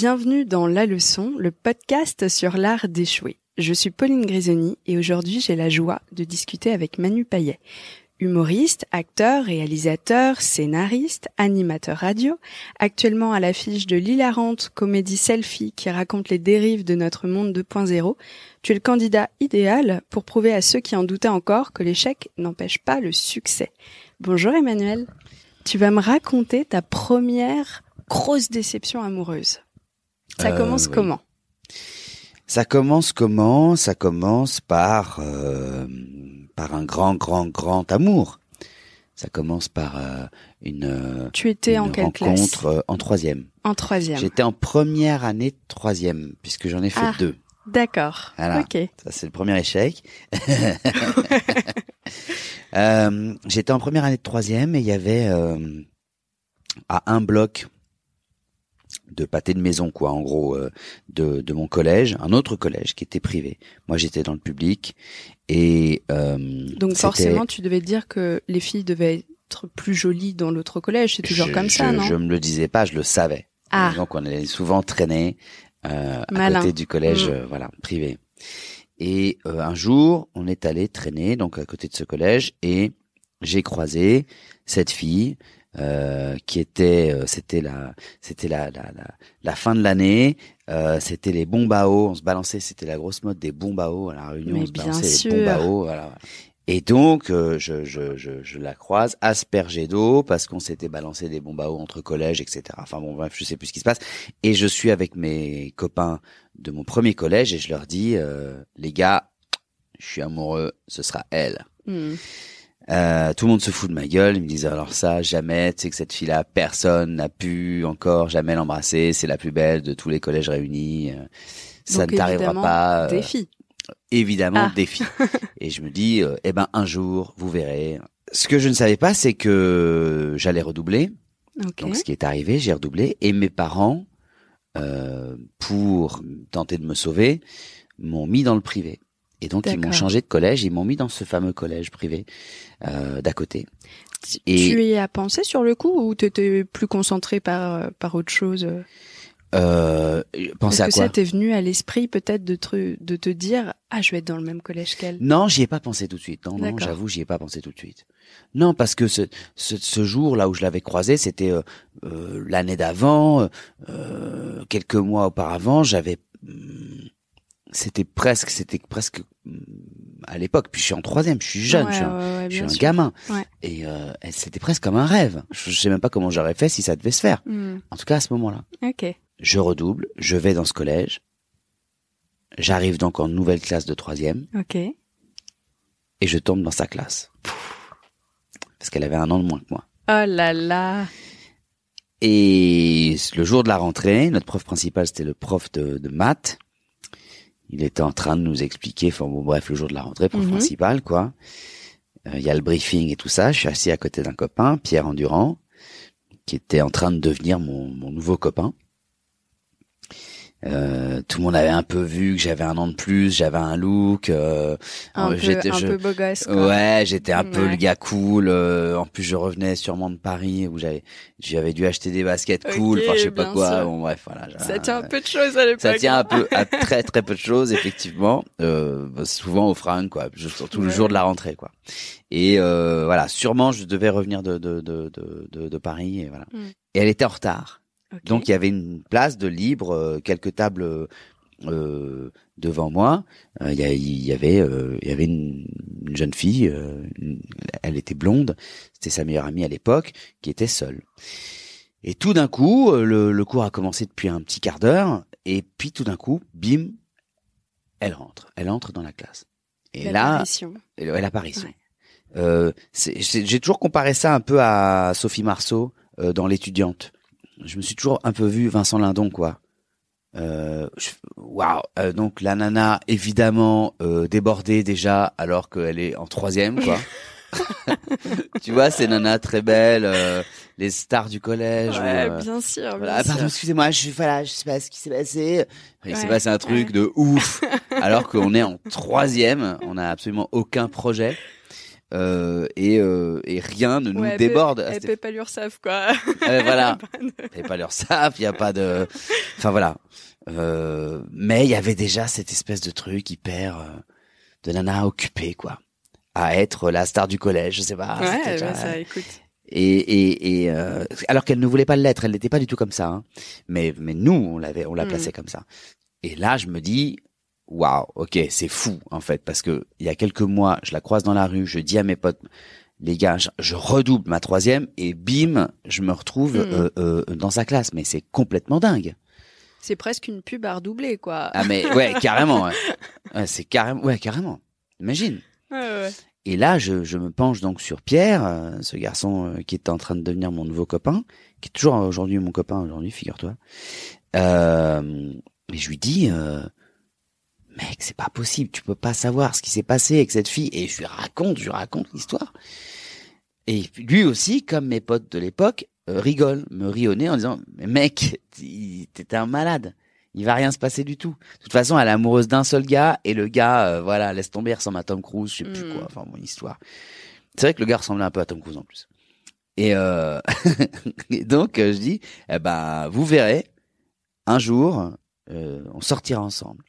Bienvenue dans La Leçon, le podcast sur l'art d'échouer. Je suis Pauline Grisoni et aujourd'hui j'ai la joie de discuter avec Manu Payet. Humoriste, acteur, réalisateur, scénariste, animateur radio, actuellement à l'affiche de l'hilarante comédie Selfie qui raconte les dérives de notre monde 2.0, tu es le candidat idéal pour prouver à ceux qui en doutaient encore que l'échec n'empêche pas le succès. Bonjour Emmanuel, tu vas me raconter ta première grosse déception amoureuse. Ça commence oui. comment ? Ça commence comment ? Ça commence par un grand amour. Ça commence par Tu étais une en quelle rencontre classe ? En troisième. En troisième. J'étais en première année de troisième, puisque j'en ai fait 2. D'accord, Voilà. ok. Ça, c'est le premier échec. J'étais en première année de troisième et il y avait à un bloc de pâté de maison, quoi, en gros, de mon collège, un autre collège qui était privé. Moi, j'étais dans le public et Donc forcément, tu devais te dire que les filles devaient être plus jolies dans l'autre collège. C'est toujours comme ça, non ? Je me le disais pas, je le savais. Ah. Donc, on allait souvent traîner à Malin. côté du collège, voilà, privé. Et un jour, on est allé traîner donc à côté de ce collège et j'ai croisé cette fille. Qui était c'était la fin de l'année, c'était les bombes à eau, on se balançait, c'était la grosse mode des bombes à eau à la Réunion. Mais on se bien balançait sûr. les bombes à eau, voilà. Et donc je la croise aspergée d'eau parce qu'on s'était balancé des bombes à eau entre collèges, etc. Enfin bon, bref, je sais plus ce qui se passe. Et je suis avec mes copains de mon premier collège et je leur dis les gars, je suis amoureux, ce sera elle. Tout le monde se fout de ma gueule, ils me disent alors ça, jamais, tu sais que cette fille-là, personne n'a pu encore jamais l'embrasser, c'est la plus belle de tous les collèges réunis, ça Donc, ne t'arrivera évidemment, pas. des filles. Évidemment, des filles. Et je me dis, un jour, vous verrez. Ce que je ne savais pas, c'est que j'allais redoubler. Ok. Donc ce qui est arrivé, j'ai redoublé, et mes parents, pour tenter de me sauver, m'ont mis dans le privé. Et donc, ils m'ont D'accord. changé de collège, ils m'ont mis dans ce fameux collège privé d'à côté. Tu y as pensé sur le coup ou tu étais plus concentré par autre chose ? Pensez à Est-ce que quoi ça t'est venu à l'esprit peut-être de te dire « Ah, je vais être dans le même collège qu'elle ». Non, j'y ai pas pensé tout de suite. Non, D'accord. j'avoue, j'y ai pas pensé tout de suite. Non, parce que ce jour-là où je l'avais croisé, c'était l'année d'avant, quelques mois auparavant, c'était presque à l'époque. Puis je suis en troisième, je suis jeune, Ouais, je suis bien un sûr. gamin. Ouais. Et c'était presque comme un rêve. Je sais même pas comment j'aurais fait si ça devait se faire. En tout cas, à ce moment-là. Ok. Je redouble, je vais dans ce collège. J'arrive donc en nouvelle classe de troisième. Ok. Et je tombe dans sa classe. Parce qu'elle avait 1 an de moins que moi. Oh là là. Et le jour de la rentrée, notre prof principal, c'était le prof de maths. Il était en train de nous expliquer, enfin bon, bref, le jour de la rentrée, prof principal, quoi. Il y a le briefing et tout ça. Je suis assis à côté d'un copain, Pierre Endurant, qui était en train de devenir mon nouveau copain. Tout le monde avait un peu vu que j'avais 1 an de plus, j'avais un look, Un peu beau gosse, quoi. Ouais, j'étais un peu Ouais. le gars cool. En plus, je revenais sûrement de Paris où j'avais dû acheter des baskets cool, Ok, enfin je sais pas bien quoi. sûr. Bon bref, voilà. Ça tient un peu de choses à l'époque. Ça tient un peu à très très peu de choses effectivement, souvent aux fringues quoi, surtout le jour de la rentrée quoi. Et voilà, sûrement je devais revenir de Paris et voilà. Et elle était en retard. Ok. Donc il y avait une place de libre, quelques tables devant moi. Il y avait une jeune fille, elle était blonde, c'était sa meilleure amie à l'époque, qui était seule. Et tout d'un coup, le cours a commencé depuis un petit quart d'heure, et puis tout d'un coup, bim, elle entre dans la classe. Et L'apparition. là, l'apparition. Ouais. J'ai toujours comparé ça un peu à Sophie Marceau dans L'Étudiante. Je me suis toujours un peu vu Vincent Lindon, quoi. Waouh. Donc la nana, évidemment, débordée déjà, alors qu'elle est en troisième, quoi. Tu vois, ces nanas très belles, les stars du collège. Ouais, où, bien sûr, bien voilà, sûr. pardon, excusez-moi, je sais pas ce qui s'est passé. Il s'est Ouais, passé un truc de ouf, alors qu'on est en troisième, on n'a absolument aucun projet. et rien ne nous déborde. Elle paie pas l'URSSAF, quoi. Voilà. Elle paie pas l'URSSAF, il y a pas de, enfin voilà. Mais il y avait déjà cette espèce de truc hyper de nana occupée, quoi, à être la star du collège, je sais pas. Ouais, déjà, ça, écoute. Et alors qu'elle ne voulait pas l'être, elle n'était pas du tout comme ça, hein. Mais nous, on l'a placée comme ça. Et là, je me dis, waouh, ok, c'est fou en fait, parce que il y a quelques mois, je la croise dans la rue, je dis à mes potes, les gars, je redouble ma 3e et bim, je me retrouve dans sa classe. Mais c'est complètement dingue. C'est presque une pub à redoubler, quoi. Ah mais ouais, carrément. Ouais. C'est carrément. Imagine. Ouais. Et là, je me penche donc sur Pierre, ce garçon qui est en train de devenir mon nouveau copain, qui est toujours aujourd'hui mon copain aujourd'hui, figure-toi. Et je lui dis, mec, c'est pas possible, tu peux pas savoir ce qui s'est passé avec cette fille. Et je lui raconte l'histoire. Et lui aussi, comme mes potes de l'époque, rigole, me rit au nez en disant, mais mec, t'étais un malade. Il va rien se passer du tout. De toute façon, elle est amoureuse d'un seul gars et le gars, voilà, laisse tomber, il ressemble à Tom Cruise, je sais plus quoi. Enfin, mon histoire. C'est vrai que le gars ressemblait un peu à Tom Cruise en plus. Et, et donc, je dis, eh ben, vous verrez, un jour, on sortira ensemble.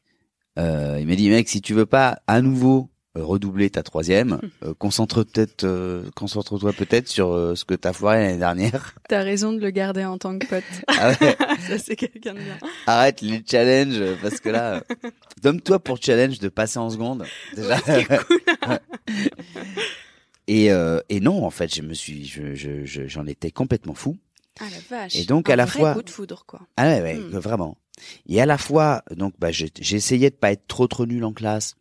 Il m'a dit, mec, si tu veux pas à nouveau redoubler ta 3e, concentre-toi peut-être sur ce que t'as foiré l'année dernière. T'as raison de le garder en tant que pote. Ah ouais. Ça, c'est quelqu'un de bien. Arrête les challenges, parce que là, donne-toi pour challenge de passer en seconde. Déjà. Ouais, c'est cool. Et non, en fait, j'en étais complètement fou. Ah la vache. Et donc, à la fois. Un vrai coup de foudre, quoi. Ah ouais, vraiment. Et à la fois, donc, j'essayais de pas être trop nul en classe,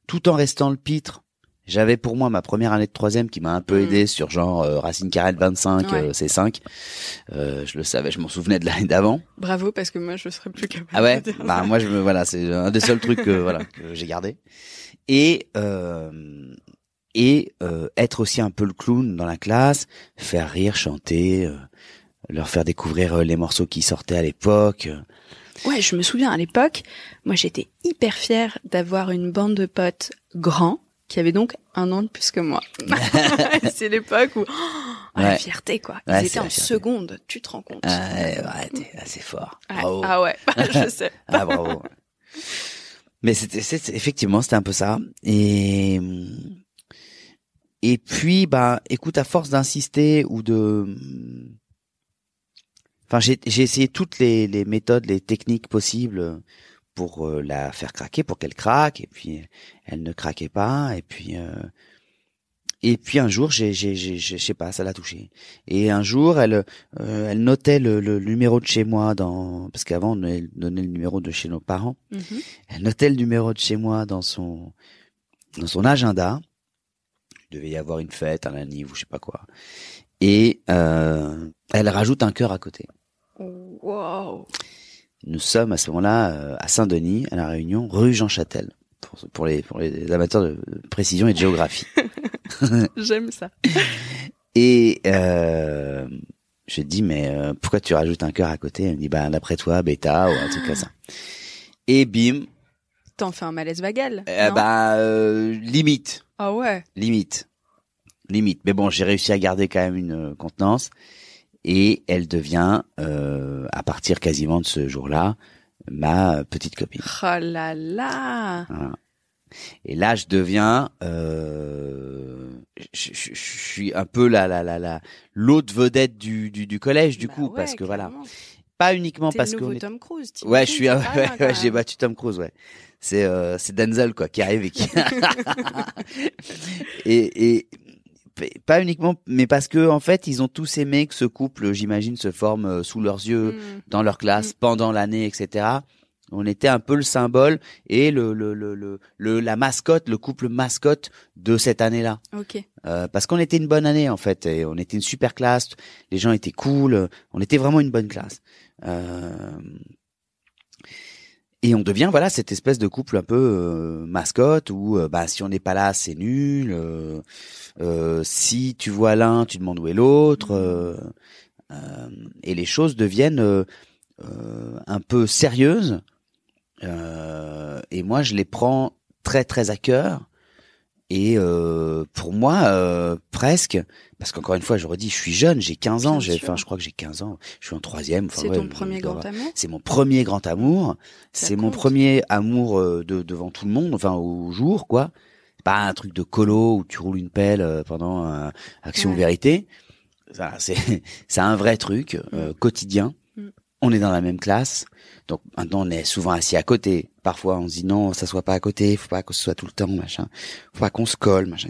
tout en restant le pitre. J'avais pour moi ma première année de 3e qui m'a un peu aidé sur genre racine carrée de 25, c'est 5. Je le savais, je m'en souvenais de l'année d'avant. Bravo, parce que moi je serais plus capable. Ah ouais, de dire bah ça. moi voilà, c'est un des seuls trucs que j'ai gardé. Et être aussi un peu le clown dans la classe, faire rire, chanter, leur faire découvrir les morceaux qui sortaient à l'époque. Ouais, je me souviens à l'époque, moi j'étais hyper fière d'avoir une bande de potes grands qui avaient donc 1 an de plus que moi. C'est l'époque où la fierté, quoi. Ils étaient en seconde, tu te rends compte. Ouais, t'es assez fort. Bravo. Ah ouais, je sais. Ah bravo. Mais effectivement, c'était un peu ça. Et puis, bah, écoute, à force d'insister ou de, enfin, j'ai essayé toutes les méthodes, les techniques possibles pour la faire craquer, pour qu'elle craque. Et puis, elle ne craquait pas. Et puis un jour, je sais pas, ça l'a touchée. Et un jour, elle notait le numéro de chez moi parce qu'avant on donnait le numéro de chez nos parents. Mm-hmm. Elle notait le numéro de chez moi dans son agenda. Il devait y avoir une fête, un anniv ou je sais pas quoi. Et elle rajoute un cœur à côté. Wow. Nous sommes à ce moment-là à Saint-Denis, à La Réunion, rue Jean Châtel. Pour les amateurs de précision et de géographie. J'aime ça. Et je dis, mais pourquoi tu rajoutes un cœur à côté? Elle me dit, bah d'après toi, bêta ou un truc comme ça. Et bim. T'en fais un malaise vagal. Limite. Ah ouais. Limite. Mais bon, j'ai réussi à garder quand même une contenance. Et elle devient, à partir quasiment de ce jour-là, ma petite copine. Oh là là. Voilà. Et là, je deviens, je suis un peu l'autre vedette du collège du coup, parce que clairement. voilà, pas uniquement T'es parce le que nouveau Tom Cruise. Ouais, je suis, j'ai battu Tom Cruise, ouais. C'est Denzel quoi qui arrive et qui et pas uniquement, mais parce que en fait, ils ont tous aimé que ce couple, j'imagine, se forme sous leurs yeux, dans leur classe, pendant l'année, etc. On était un peu le symbole et la mascotte, le couple mascotte de cette année-là. Ok. Parce qu'on était une bonne année en fait, et on était une super classe. Les gens étaient cool, on était vraiment une bonne classe. Et on devient voilà cette espèce de couple un peu mascotte où si on n'est pas là c'est nul. Si tu vois l'un, tu demandes où est l'autre. Et les choses deviennent un peu sérieuses. Et moi je les prends très très à cœur. Et pour moi, presque, parce qu'encore une fois, je redis, je suis jeune, j'ai 15 ans, je crois que j'ai 15 ans, je suis en troisième. C'est ton premier grand amour? C'est mon premier grand amour, c'est mon premier amour devant tout le monde, enfin au jour, quoi. C'est pas un truc de colo où tu roules une pelle pendant Action Vérité. Ça, c'est un vrai truc quotidien. On est dans la même classe, donc maintenant on est souvent assis à côté. Parfois on se dit non, ça soit pas à côté, faut pas que ce soit tout le temps, machin. Faut pas qu'on se colle, machin.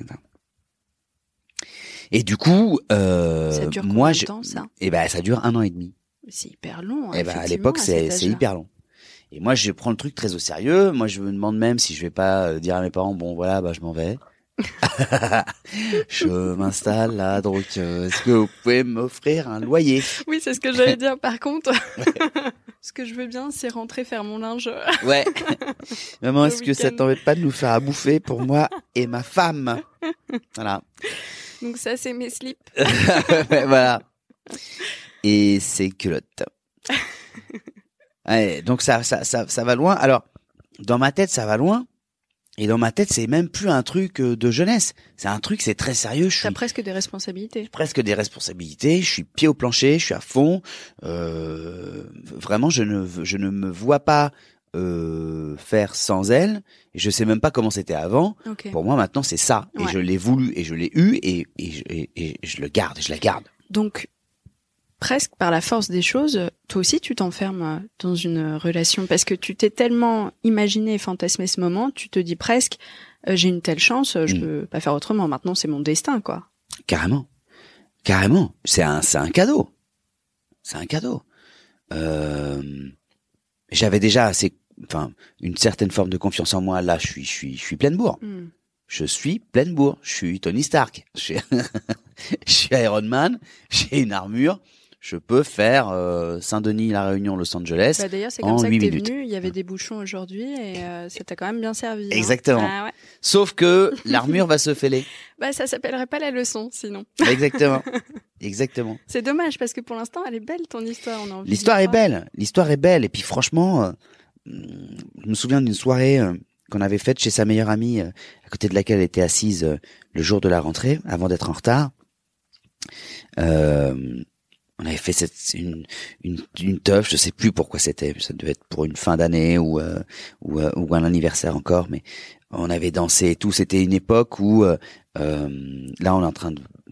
Et du coup, ça dure combien de temps, ça? Et ben ça dure 1 an et demi. C'est hyper long. Et ben à l'époque c'est hyper long. Et moi je prends le truc très au sérieux. Moi je me demande même si je vais pas dire à mes parents bon voilà bah je m'en vais. Je m'installe là, donc est-ce que vous pouvez m'offrir un loyer? Oui, c'est ce que j'allais dire. Par contre, ce que je veux bien, c'est rentrer faire mon linge. Ouais. Maman, est-ce que ça t'embête pas de nous faire à bouffer pour moi et ma femme? Voilà. Donc ça, c'est mes slips. Voilà. Et c'est culottes. Ouais, donc ça va loin. Alors, dans ma tête, ça va loin. Et dans ma tête, c'est même plus un truc de jeunesse. C'est un truc, c'est très sérieux. T'as presque des responsabilités. Presque des responsabilités. Je suis pied au plancher, je suis à fond. Vraiment, je ne me vois pas faire sans elle. Et je sais même pas comment c'était avant. Okay. Pour moi, maintenant, c'est ça. Ouais. Et je l'ai voulu et je l'ai eu et je le garde. Je la garde. Donc, presque par la force des choses, toi aussi tu t'enfermes dans une relation parce que tu t'es tellement imaginé et fantasmé ce moment, tu te dis presque j'ai une telle chance, je peux pas faire autrement, maintenant c'est mon destin quoi. Carrément. C'est un cadeau. C'est un cadeau. J'avais déjà une certaine forme de confiance en moi. Là, je suis pleine bourre. Je suis pleine bourre. Je suis Tony Stark. Je suis Iron Man. J'ai une armure. Je peux faire Saint-Denis, La Réunion, Los Angeles en 8 minutes. D'ailleurs, c'est comme ça que t'es venu. Il y avait des bouchons aujourd'hui et ça t'a quand même bien servi. Exactement. Hein. Ah, ouais. Sauf que l'armure va se fêler. Bah, ça s'appellerait pas la leçon, sinon. Exactement. C'est dommage parce que pour l'instant, elle est belle ton histoire. On a envie L'histoire est belle. Et puis franchement, je me souviens d'une soirée qu'on avait faite chez sa meilleure amie, à côté de laquelle elle était assise le jour de la rentrée, avant d'être en retard. On avait fait une teuf, je sais plus pourquoi c'était, ça devait être pour une fin d'année ou un anniversaire encore, mais on avait dansé et tout. C'était une époque où là je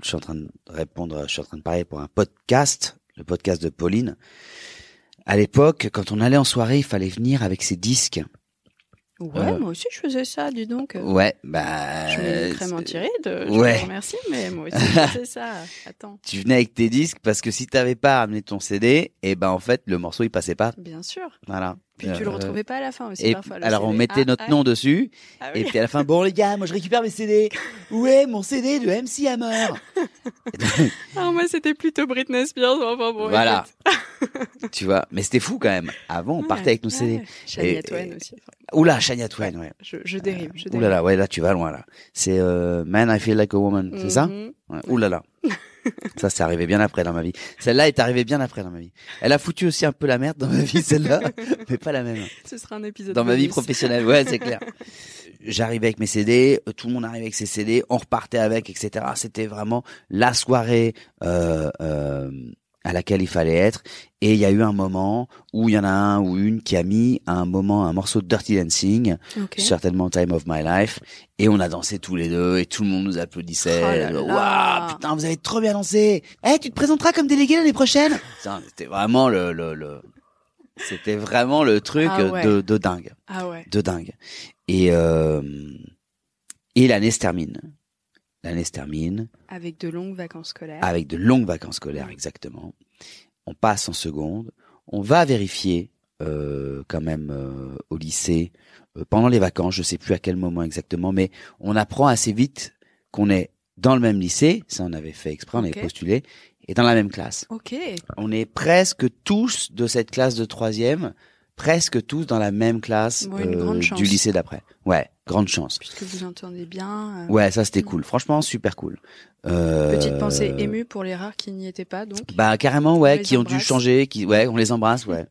suis en train de parler pour un podcast, le podcast de Pauline. À l'époque, quand on allait en soirée, il fallait venir avec ses disques. Ouais, moi aussi je faisais ça, dis donc. Ouais, bah. Je m'ai vraiment tiré je te remercie, mais moi aussi je faisais ça. Attends. Tu venais avec tes disques parce que si t'avais pas amené ton CD, et ben en fait le morceau il passait pas. Bien sûr. Voilà. Puis tu le retrouvais pas à la fin aussi et parfois. Alors on mettait notre nom dessus, oui. et puis à la fin, bon les gars, moi je récupère mes CD. Où est mon CD de MC Hammer? Alors moi c'était plutôt Britney Spears, enfin bon. Voilà. Tu vois, mais c'était fou quand même. Avant on partait avec nos CD. Shania Twain aussi. Oula, Shania Twain, ouais. Je dérive. Oulala, ouais, là tu vas loin là. C'est Man I Feel Like a Woman, c'est ça? Ouais. Oulala. Ça arrivé bien après dans ma vie. Celle-là est arrivée bien après dans ma vie. Elle a foutu aussi un peu la merde dans ma vie, celle-là, mais pas la même. Ce sera un épisode dans ma vie professionnelle. Ouais, c'est clair. J'arrivais avec mes CD, tout le monde arrivait avec ses CD, on repartait avec, etc. C'était vraiment la soirée à laquelle il fallait être. Et il y a eu un moment où il y en a un ou une qui a mis un morceau de Dirty Dancing, certainement Time of My Life, et on a dansé tous les deux et tout le monde nous applaudissait. Waouh, putain, vous avez trop bien dansé. Tu te présenteras comme délégué l'année prochaine. C'était vraiment c'était vraiment le truc de dingue. Ah ouais. De dingue. Et l'année se termine. Avec de longues vacances scolaires. Exactement. On passe en seconde. On va vérifier quand même au lycée pendant les vacances. Je sais plus à quel moment exactement, mais on apprend assez vite qu'on est dans le même lycée. Ça, on avait fait exprès, on avait postulé, et dans la même classe. Ok. On est presque tous de cette classe de troisième. Presque tous dans la même classe du lycée d'après. Ouais, grande chance. Puisque vous entendez bien. Ouais, ça c'était cool. Franchement, super cool. Petite pensée émue pour les rares qui n'y étaient pas, donc. Bah carrément, ouais, qui ont dû changer, on les embrasse, ouais.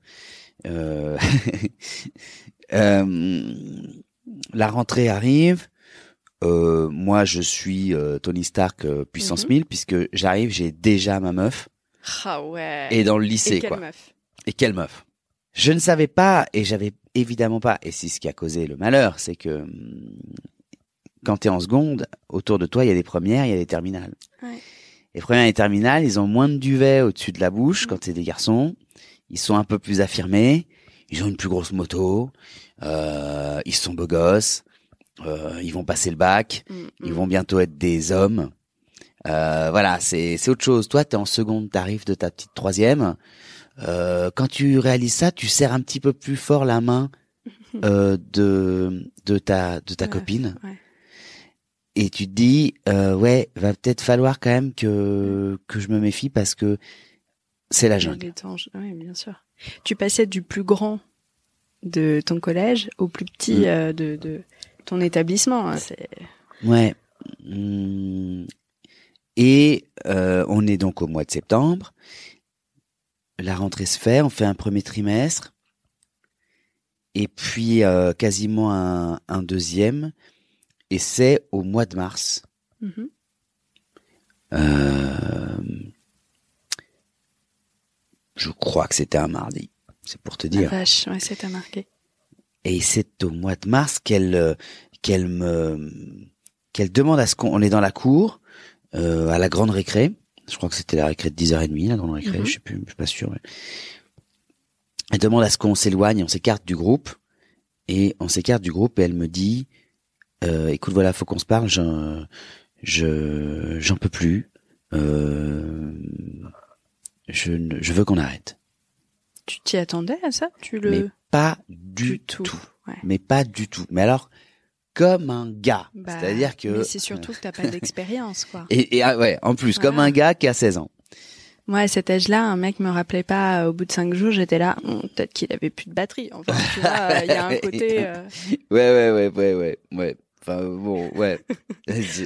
La rentrée arrive. moi, je suis Tony Stark puissance 1000 puisque j'arrive, j'ai déjà ma meuf. Ah ouais. Et dans le lycée, et quelle quoi. Meuf. Et quelle meuf. Je ne savais pas, et j'avais évidemment pas, et c'est ce qui a causé le malheur, c'est que quand t'es en seconde, autour de toi, il y a des premières, il y a des terminales. Ouais. Les premières et les terminales, ils ont moins de duvet au-dessus de la bouche quand c'est des garçons. Ils sont un peu plus affirmés. Ils ont une plus grosse moto. Ils sont beaux gosses. Ils vont passer le bac. Ils vont bientôt être des hommes. Voilà, c'est autre chose. Toi, t'es en seconde, t'arrives de ta petite troisième. Quand tu réalises ça, tu serres un petit peu plus fort la main de ta copine. Ouais. Et tu te dis, ouais, va peut-être falloir quand même que je me méfie parce que c'est la jungle. Oui, bien sûr. Tu passais du plus grand de ton collège au plus petit de ton établissement. Hein, c'est... Ouais. Et on est donc au mois de septembre. La rentrée se fait, on fait un premier trimestre. Et puis quasiment un deuxième. Et c'est au mois de mars. Je crois que c'était un mardi. C'est pour te dire. La vache, ouais, c'est à marquer. Et c'est au mois de mars qu'elle demande à ce qu'on est dans la cour, à la grande récré. Je crois que c'était la récré de 10h30, la grande récré, je sais plus, je suis pas sûr. Mais... Elle demande à ce qu'on s'éloigne, on s'écarte du groupe. Et on s'écarte du groupe et elle me dit, écoute, voilà, faut qu'on se parle, j'en peux plus. Je veux qu'on arrête. Tu t'y attendais à ça? Mais pas du tout. Ouais. Mais pas du tout. Mais alors, comme un gars. C'est-à-dire que... Mais c'est surtout que t'as pas d'expérience, quoi. Et ouais, en plus, comme un gars qui a 16 ans. Moi, à cet âge-là, un mec me rappelait pas au bout de 5 jours, j'étais là, peut-être qu'il avait plus de batterie. Enfin, tu vois, il y a un côté... Ouais. Enfin, bon, ouais.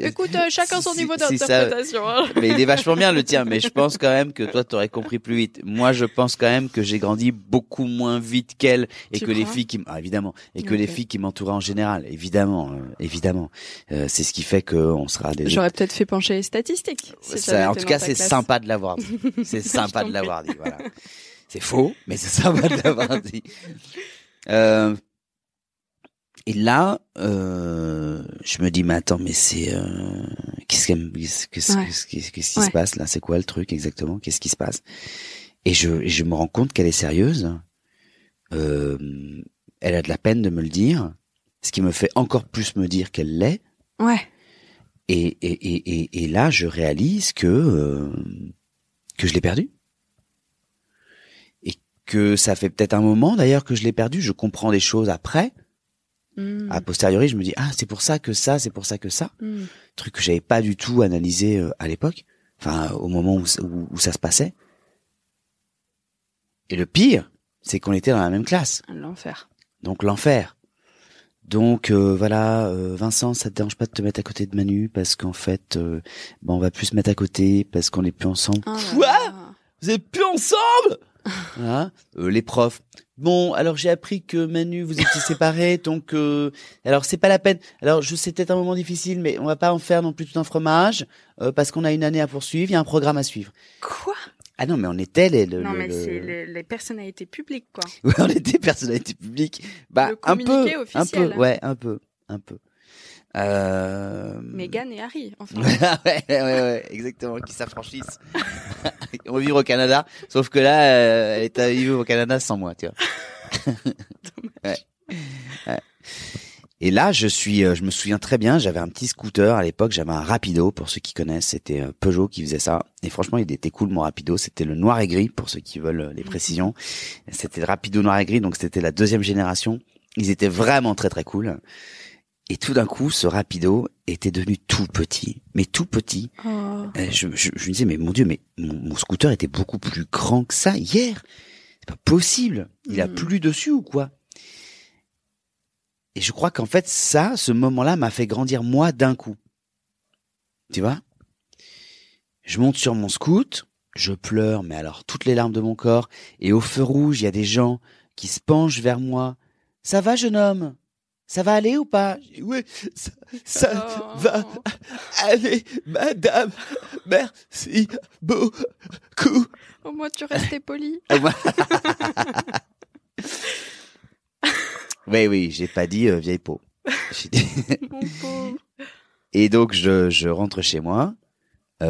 Écoute, chacun son niveau d'interprétation. Hein. Mais il est vachement bien le tien, mais je pense quand même que toi, t'aurais compris plus vite. Moi, je pense quand même que j'ai grandi beaucoup moins vite qu'elle et que les filles qui, évidemment, et que les filles qui m'entouraient en général, évidemment. C'est ce qui fait qu'on sera des... J'aurais peut-être fait pencher les statistiques. Si ça, en tout cas, c'est sympa de l'avoir dit. C'est sympa de l'avoir dit, voilà. C'est faux, mais c'est sympa de l'avoir dit. Et là, je me dis, mais attends, mais c'est qu'est-ce qui se passe là? C'est quoi le truc exactement? Qu'est-ce qui se passe? Et je me rends compte qu'elle est sérieuse. Elle a de la peine de me le dire, ce qui me fait encore plus me dire qu'elle l'est. Ouais. Et là, je réalise que je l'ai perdu. Et que ça fait peut-être un moment d'ailleurs que je l'ai perdu. Je comprends des choses après. A posteriori, je me dis c'est pour ça que ça, c'est pour ça que ça. Truc que j'avais pas du tout analysé à l'époque, enfin au moment où ça se passait. Et le pire, c'est qu'on était dans la même classe. L'enfer. Donc l'enfer. Donc voilà, Vincent, ça te dérange pas de te mettre à côté de Manu parce qu'en fait, on va plus se mettre à côté parce qu'on est plus ensemble. Quoi ? Vous êtes plus ensemble ? Voilà. Les profs. Bon, alors j'ai appris que Manu, vous étiez séparés, donc alors c'est pas la peine. Alors je sais peut-être un moment difficile, mais on va pas en faire non plus tout un fromage parce qu'on a une année à poursuivre, il y a un programme à suivre. Quoi ? Ah non, mais on était c'est les personnalités publiques, quoi. Ouais, on était personnalités publiques. Bah le communiqué officiel. Un peu. Meghan et Harry, enfin. ouais, exactement, qui s'affranchissent. On va vivre au Canada, sauf que là, elle est à vivre au Canada sans moi, tu vois. Ouais. Et là, je me souviens très bien, j'avais un petit scooter à l'époque, j'avais un Rapido, pour ceux qui connaissent, c'était Peugeot qui faisait ça. Et franchement, il était cool mon Rapido, c'était le noir et gris, pour ceux qui veulent les précisions. C'était le Rapido noir et gris, donc c'était la deuxième génération. Ils étaient vraiment très très cool. Et tout d'un coup, ce Rapido était devenu tout petit, mais tout petit. Oh. Je me disais, mais mon Dieu, mais mon scooter était beaucoup plus grand que ça hier. C'est pas possible. Il a plu dessus ou quoi? Et je crois qu'en fait, ce moment-là m'a fait grandir moi d'un coup. Tu vois? Je monte sur mon scoot, je pleure, mais alors toutes les larmes de mon corps. Et au feu rouge, il y a des gens qui se penchent vers moi. Ça va, jeune homme? Ça va aller ou pas? Oui, ça va aller, madame. Merci beaucoup. Au moins, tu restais poli. Oui, j'ai pas dit vieille peau. J'ai dit... Mon pauvre. Et donc, je rentre chez moi. Et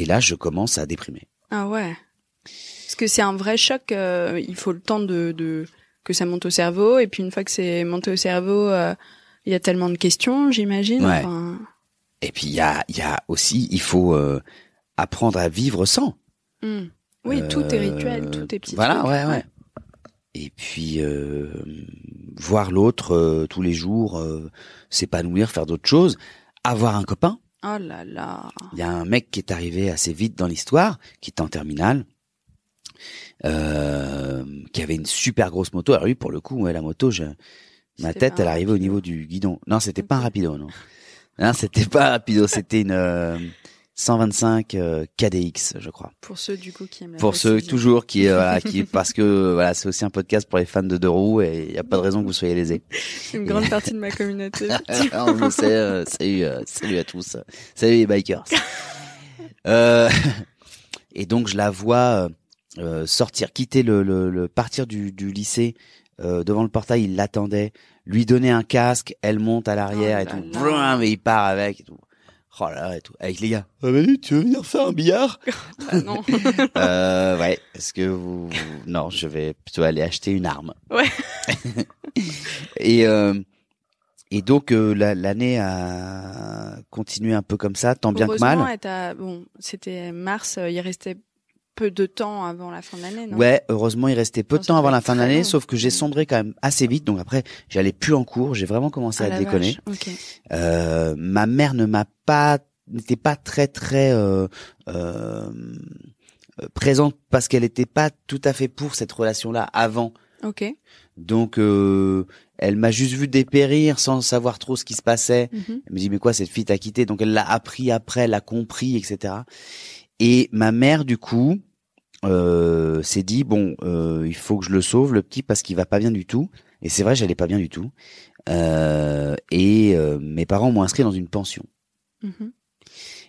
là, je commence à déprimer. Ah ouais. Parce que c'est un vrai choc. Il faut le temps de que ça monte au cerveau. Et puis, une fois que c'est monté au cerveau, il y a tellement de questions, j'imagine. Ouais. Enfin... Et puis, il y a aussi, il faut apprendre à vivre sans. Oui, tout est rituel, tout est petit. Voilà, trucs. ouais. Et puis voir l'autre tous les jours, s'épanouir, faire d'autres choses, avoir un copain. Oh là là. Il y a un mec qui est arrivé assez vite dans l'histoire, qui était en terminale, qui avait une super grosse moto. Alors lui, pour le coup, la moto, ma tête, elle arrivait au niveau du guidon. Non, c'était pas un rapido, non. Non, c'était pas un rapido, c'était une 125 KDX, je crois. Pour ceux du coup qui aiment la Pour ceux précision. toujours qui parce que voilà, c'est aussi un podcast pour les fans de deux roues et il y a pas de raison que vous soyez lésés. C'est une grande partie de ma communauté. On le sait, salut à tous. Salut les bikers. Et donc je la vois sortir, quitter le partir du lycée devant le portail, il l'attendait, lui donner un casque, elle monte à l'arrière et tout. Brum, et il part avec et tout. Oh là là, et tout. Avec les gars. Ah Manu, tu veux venir faire un billard? Ah non. Ouais. Est-ce que non, je vais plutôt aller acheter une arme. Ouais. Et donc l'année a continué un peu comme ça, tant bien que mal. Bon, c'était mars, il restait peu de temps avant la fin de l'année, non? Ouais, heureusement, il restait peu de temps avant la fin de l'année, sauf que j'ai long. sombré quand même assez vite. Donc après, j'allais plus en cours, j'ai vraiment commencé à déconner. Okay. Ma mère n'était pas très présente parce qu'elle était pas tout à fait pour cette relation-là avant. Ok. Donc elle m'a juste vu dépérir sans savoir trop ce qui se passait. Elle me dit mais quoi, cette fille t'a quitté? Donc elle l'a appris après, l'a compris, etc. Et ma mère du coup s'est dit bon il faut que je le sauve le petit parce qu'il va pas bien du tout. Et c'est vrai, j'allais pas bien du tout. Et mes parents m'ont inscrit dans une pension.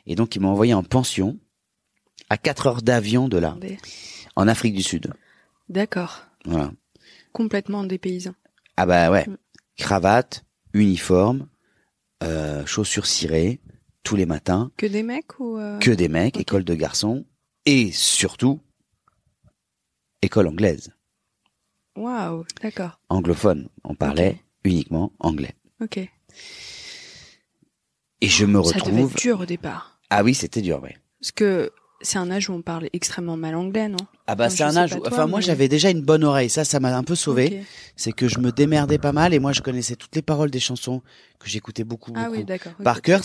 Et donc ils m'ont envoyé en pension à 4 heures d'avion de là, en Afrique du Sud. D'accord. Voilà. Complètement dépaysant. Ah bah ouais. Cravate, uniforme, chaussures cirées, tous les matins. Que des mecs ou Que des mecs, okay. École de garçons. Et surtout, école anglaise. Waouh, d'accord. Anglophone. On parlait uniquement anglais. Ok. Et je me retrouve... Ça devait être dur au départ. Ah oui, c'était dur, ouais. Parce que c'est un âge où on parle extrêmement mal anglais, non? Ah bah c'est un âge où... Enfin moi j'avais déjà une bonne oreille, ça m'a un peu sauvé. Okay. C'est que je me démerdais pas mal et moi je connaissais toutes les paroles des chansons que j'écoutais beaucoup. Ah oui, d'accord. Par cœur,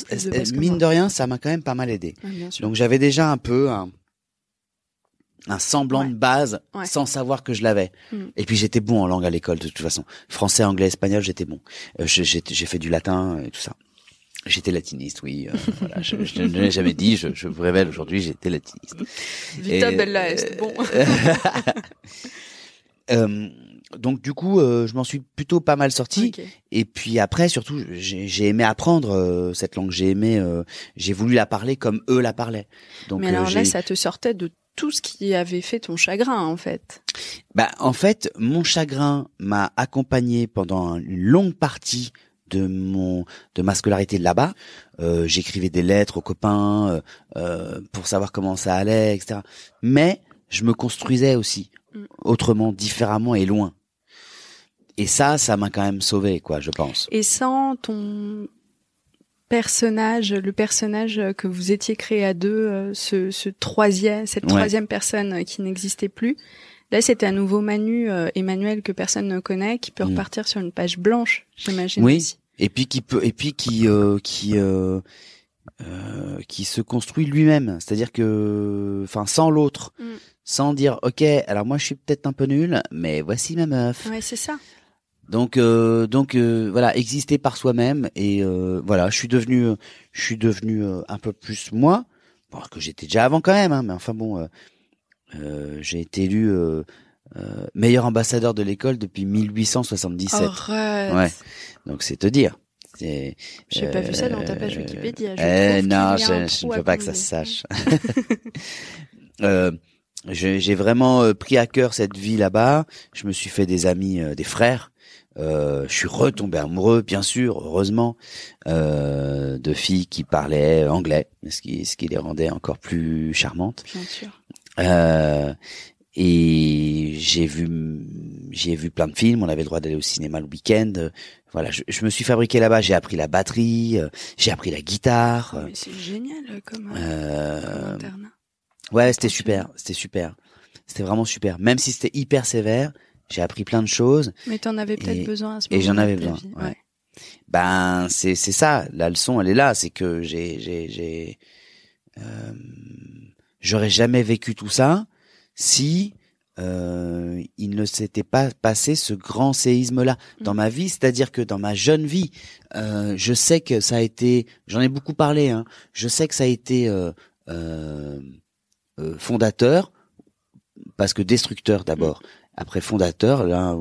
mine de rien, ça m'a quand même pas mal aidé. Ah, bien sûr. Donc j'avais déjà un peu un semblant de base sans savoir que je l'avais. Et puis j'étais bon en langue à l'école de toute façon. Français, anglais, espagnol, j'étais bon. J'ai fait du latin et tout ça. J'étais latiniste, oui. Voilà, je ne l'ai jamais dit. Je vous révèle aujourd'hui, j'étais latiniste. Vita bella est, bon. Donc du coup, je m'en suis plutôt pas mal sorti. Okay. Et puis après, surtout, j'ai aimé apprendre cette langue. J'ai voulu la parler comme eux la parlaient. Donc, mais alors là, ça te sortait de tout ce qui avait fait ton chagrin, en fait. Bah, en fait, mon chagrin m'a accompagné pendant une longue partie de ma scolarité là-bas. J'écrivais des lettres aux copains pour savoir comment ça allait, etc. Mais je me construisais aussi autrement, différemment et loin. Et ça m'a quand même sauvé, quoi, je pense. Et sans ton personnage, le personnage que vous étiez créé à deux, cette troisième personne qui n'existait plus. Là, c'était à nouveau Emmanuel que personne ne connaît, qui peut repartir sur une page blanche, j'imagine. Oui. Aussi. Qui se construit lui-même. C'est-à-dire que, enfin, sans l'autre, sans dire, ok, alors moi je suis peut-être un peu nul, mais voici ma meuf. Ouais, c'est ça. Donc voilà, exister par soi-même et voilà, je suis devenu un peu plus moi, bon, que j'étais déjà avant quand même, hein, mais enfin bon, j'ai été élu meilleur ambassadeur de l'école depuis 1877. Arrête. Ouais. Donc c'est te dire. J'ai pas vu ça dans ta page Wikipédia. Non, je ne veux pas que ça se sache. J'ai vraiment pris à cœur cette vie là-bas. Je me suis fait des amis, des frères. Je suis retombé amoureux, bien sûr, heureusement, de filles qui parlaient anglais, ce qui les rendait encore plus charmantes. Bien sûr. Et j'ai vu plein de films. On avait le droit d'aller au cinéma le week-end. Voilà, je me suis fabriqué là-bas. J'ai appris la batterie, j'ai appris la guitare. Mais c'est génial comme internat. Ouais, c'était super. C'était vraiment super. Même si c'était hyper sévère, j'ai appris plein de choses. Mais t'en avais peut-être besoin à ce moment-là. Et j'en avais besoin. Ouais. Ben c'est ça. La leçon, elle est là. C'est que j'aurais jamais vécu tout ça si il ne s'était pas passé ce grand séisme-là dans ma vie. C'est-à-dire que dans ma jeune vie, je sais que ça a été. J'en ai beaucoup parlé. Hein, je sais que ça a été fondateur, parce que destructeur d'abord. Après fondateur, là,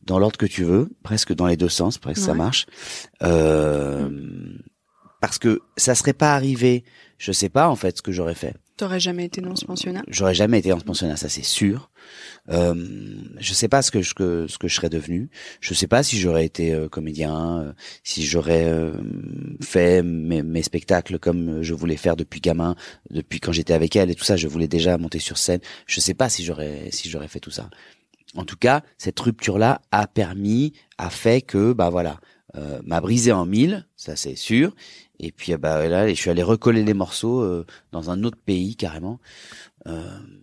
dans l'ordre que tu veux, presque dans les deux sens, presque ça marche. Parce que ça serait pas arrivé, je sais pas en fait ce que j'aurais fait. T'aurais jamais été dans ce pensionnat ? J'aurais jamais été dans ce pensionnat, ça c'est sûr. Je sais pas ce que je serais devenu. Je sais pas si j'aurais été comédien, si j'aurais fait mes spectacles comme je voulais faire depuis gamin, depuis quand j'étais avec elle et tout ça. Je voulais déjà monter sur scène. Je sais pas si j'aurais fait tout ça. En tout cas, cette rupture-là a fait que voilà, m'a brisé en mille, ça c'est sûr. Et puis là, je suis allé recoller les morceaux dans un autre pays carrément.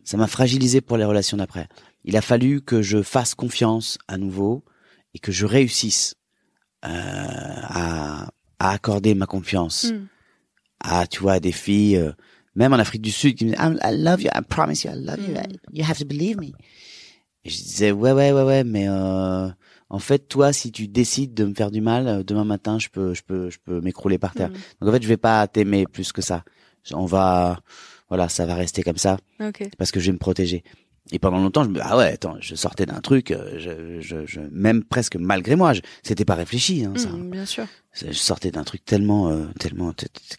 Ça m'a fragilisé pour les relations d'après. Il a fallu que je fasse confiance à nouveau et que je réussisse à accorder ma confiance à, tu vois, des filles, même en Afrique du Sud, qui me disaient I love you, I promise you, I love you, you have to believe me. Et je disais ouais, mais en fait, toi, si tu décides de me faire du mal, demain matin, je peux m'écrouler par terre. Donc en fait, je vais pas t'aimer plus que ça. Voilà, ça va rester comme ça. Okay. Parce que je vais me protéger. Et pendant longtemps, je sortais d'un truc, même presque malgré moi, c'était pas réfléchi, hein, ça. Bien sûr. Je sortais d'un truc tellement,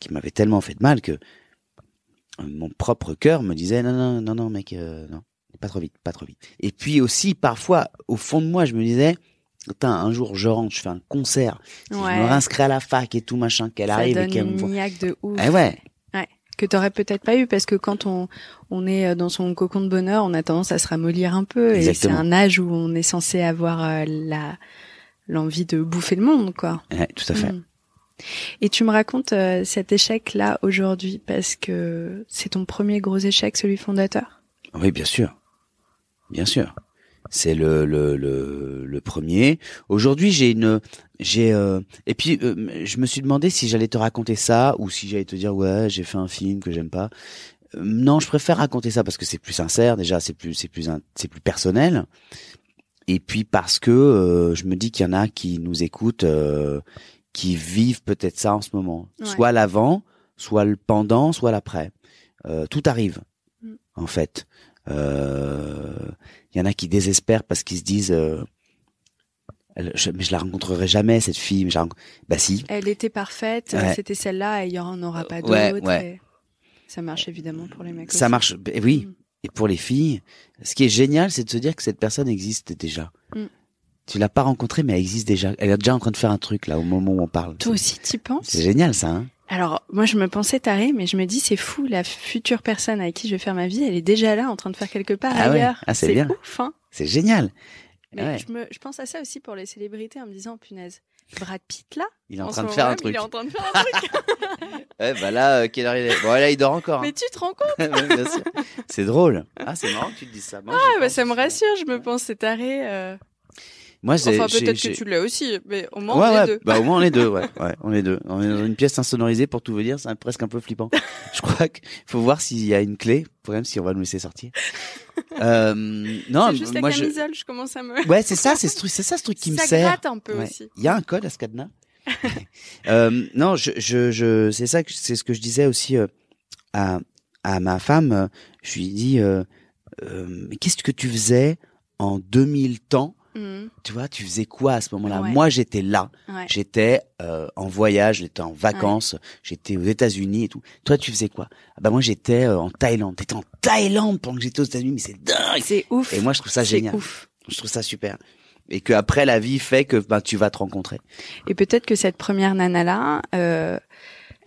qui m'avait tellement fait de mal que mon propre cœur me disait non, mec, non, pas trop vite. Et puis aussi, parfois, au fond de moi, je me disais, putain, un jour, je rentre, je fais un concert, si je me réinscris à la fac et tout machin, qu'elle arrive et qu'elle me voit. Ça donne une niaque de ouf. Ouais. Que t'aurais peut-être pas eu, parce que quand on est dans son cocon de bonheur, on a tendance à se ramollir un peu. Exactement. Et c'est un âge où on est censé avoir l'envie de bouffer le monde, quoi. Ouais, tout à fait. Et tu me racontes cet échec-là aujourd'hui, parce que c'est ton premier gros échec, celui fondateur? Oui, bien sûr. C'est le premier. Aujourd'hui, et puis je me suis demandé si j'allais te raconter ça ou si j'allais te dire ouais, j'ai fait un film que j'aime pas. Non, je préfère raconter ça parce que c'est plus sincère, déjà c'est plus personnel. Et puis parce que je me dis qu'il y en a qui nous écoutent qui vivent peut-être ça en ce moment. Ouais. Soit l'avant, soit le pendant, soit l'après. Tout arrive en fait. Il y en a qui désespèrent parce qu'ils se disent mais je la rencontrerai jamais cette fille. Bah si. Elle était parfaite, c'était celle-là et il y en aura pas d'autres. Ouais. Ça marche évidemment pour les mecs. Ça aussi. Marche, oui. Et pour les filles, ce qui est génial, c'est de se dire que cette personne existe déjà. Tu l'as pas rencontrée, mais elle existe déjà. Elle est déjà en train de faire un truc là au moment où on parle. Toi aussi, t'y penses? C'est génial ça. Hein. Alors, moi, je me pensais tarée, mais je me dis, c'est fou, la future personne avec qui je vais faire ma vie, elle est déjà là, en train de faire quelque part ailleurs. Ouais. Ah, c'est bien. Ouf, hein. C'est génial. Mais je pense à ça aussi pour les célébrités en me disant, punaise, Brad Pitt là, il est en train de faire un truc. Il est en train de faire un truc. Là, quelle heure il est? Bon, là, il dort encore. Mais tu te rends compte? Bien sûr. C'est drôle. Ah, c'est marrant que tu te dises ça. Moi, ça me rassure, je me pense, c'est taré. Moi, enfin, peut-être que tu l'as aussi, mais au moins on est deux. Bah, au moins on est deux, ouais, on est deux. On est dans une pièce insonorisée, pour tout vous dire, c'est presque un peu flippant. Je crois qu'il faut voir s'il y a une clé, pour même si on va nous laisser sortir. Non, c'est juste la camisole, je commence à me... Ouais, c'est ça ce truc qui me sert. Ça gratte un peu aussi. Il y a un code à ce cadenas. Non, c'est ça, c'est ce que je disais aussi à ma femme. Je lui dis, mais qu'est-ce que tu faisais en 2000 temps? Mhm. Tu vois, tu faisais quoi à ce moment-là? Ouais. Moi, j'étais là. Ouais. J'étais en voyage, j'étais en vacances, j'étais aux États-Unis et tout. Toi, tu faisais quoi? Ah bah moi, j'étais en Thaïlande. T'étais en Thaïlande pendant que j'étais aux États-Unis, mais c'est dingue. C'est ouf. Et moi, je trouve ça génial. C'est ouf. Je trouve ça super. Et que après, la vie fait que tu vas te rencontrer. Et peut-être que cette première nana-là,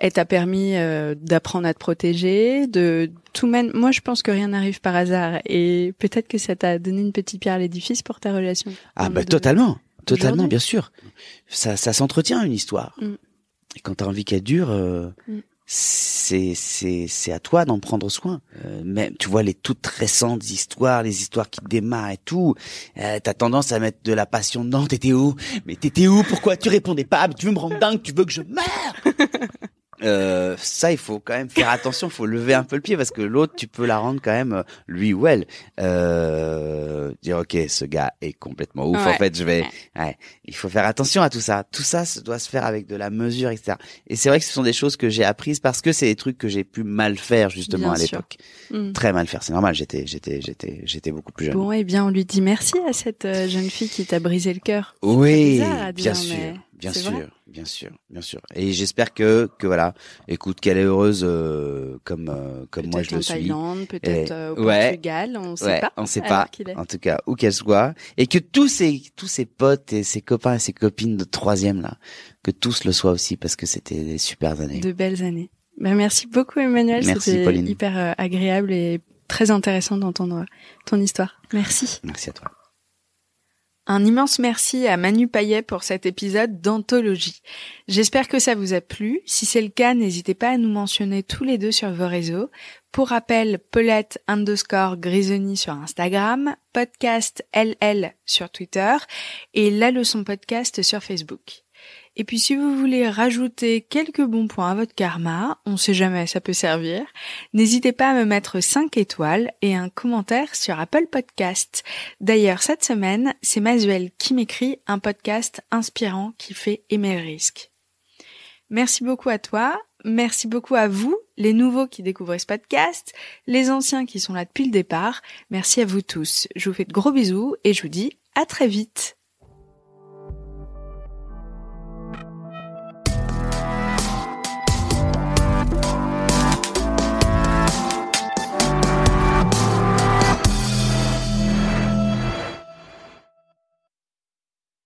elle t'a permis d'apprendre à te protéger, de tout même. Moi, je pense que rien n'arrive par hasard, et peut-être que ça t'a donné une petite pierre à l'édifice pour ta relation. Ah bah totalement, aujourd'hui. bien sûr. Ça s'entretient une histoire. Mm. Et quand t'as envie qu'elle dure, c'est à toi d'en prendre soin. Même tu vois les toutes récentes histoires, les histoires qui démarrent et tout, t'as tendance à mettre de la passion dedans. T'étais où? Mais t'étais où? Pourquoi tu répondais pas? Tu veux me rendre dingue? Tu veux que je meure? Ça, il faut quand même faire attention, il faut lever un peu le pied parce que l'autre, tu peux la rendre quand même, lui ou elle, dire ok, ce gars est complètement ouf. Ouais. En fait, il faut faire attention à tout ça. Tout ça, ça doit se faire avec de la mesure, etc. Et c'est vrai que ce sont des choses que j'ai apprises parce que c'est des trucs que j'ai pu mal faire justement Bien à sûr. l'époque. Très mal faire. C'est normal. J'étais beaucoup plus jeune. Bon, eh bien, on lui dit merci à cette jeune fille qui t'a brisé le cœur. C'est Oui, très bizarre à dire, bien mais sûr, bien c'est sûr, vrai. bien sûr. Et j'espère que voilà, écoute, qu'elle est heureuse comme moi je Peut-être le en suis. Thaïlande, peut-être au ouais, Portugal, on sait ouais, pas. on sait alors pas. qu'il est. En tout cas, où qu'elle soit, et que tous ses potes et ses copains et ses copines de troisième là, que tous le soient aussi parce que c'était des super années. De belles années. Ben, merci beaucoup, Emmanuel. Merci, C'était Pauline. hyper agréable et très intéressant d'entendre ton histoire. Merci. Merci à toi. Un immense merci à Manu Payet pour cet épisode d'Anthologie. J'espère que ça vous a plu. Si c'est le cas, n'hésitez pas à nous mentionner tous les deux sur vos réseaux. Pour rappel, Paulette_Grisoni sur Instagram, podcast LL sur Twitter et La Leçon Podcast sur Facebook. Et puis si vous voulez rajouter quelques bons points à votre karma, on sait jamais, ça peut servir, n'hésitez pas à me mettre 5 étoiles et un commentaire sur Apple Podcast. D'ailleurs, cette semaine, c'est Masuel qui m'écrit un podcast inspirant qui fait aimer le risque. Merci beaucoup à toi, merci beaucoup à vous, les nouveaux qui découvrent ce podcast, les anciens qui sont là depuis le départ, merci à vous tous. Je vous fais de gros bisous et je vous dis à très vite.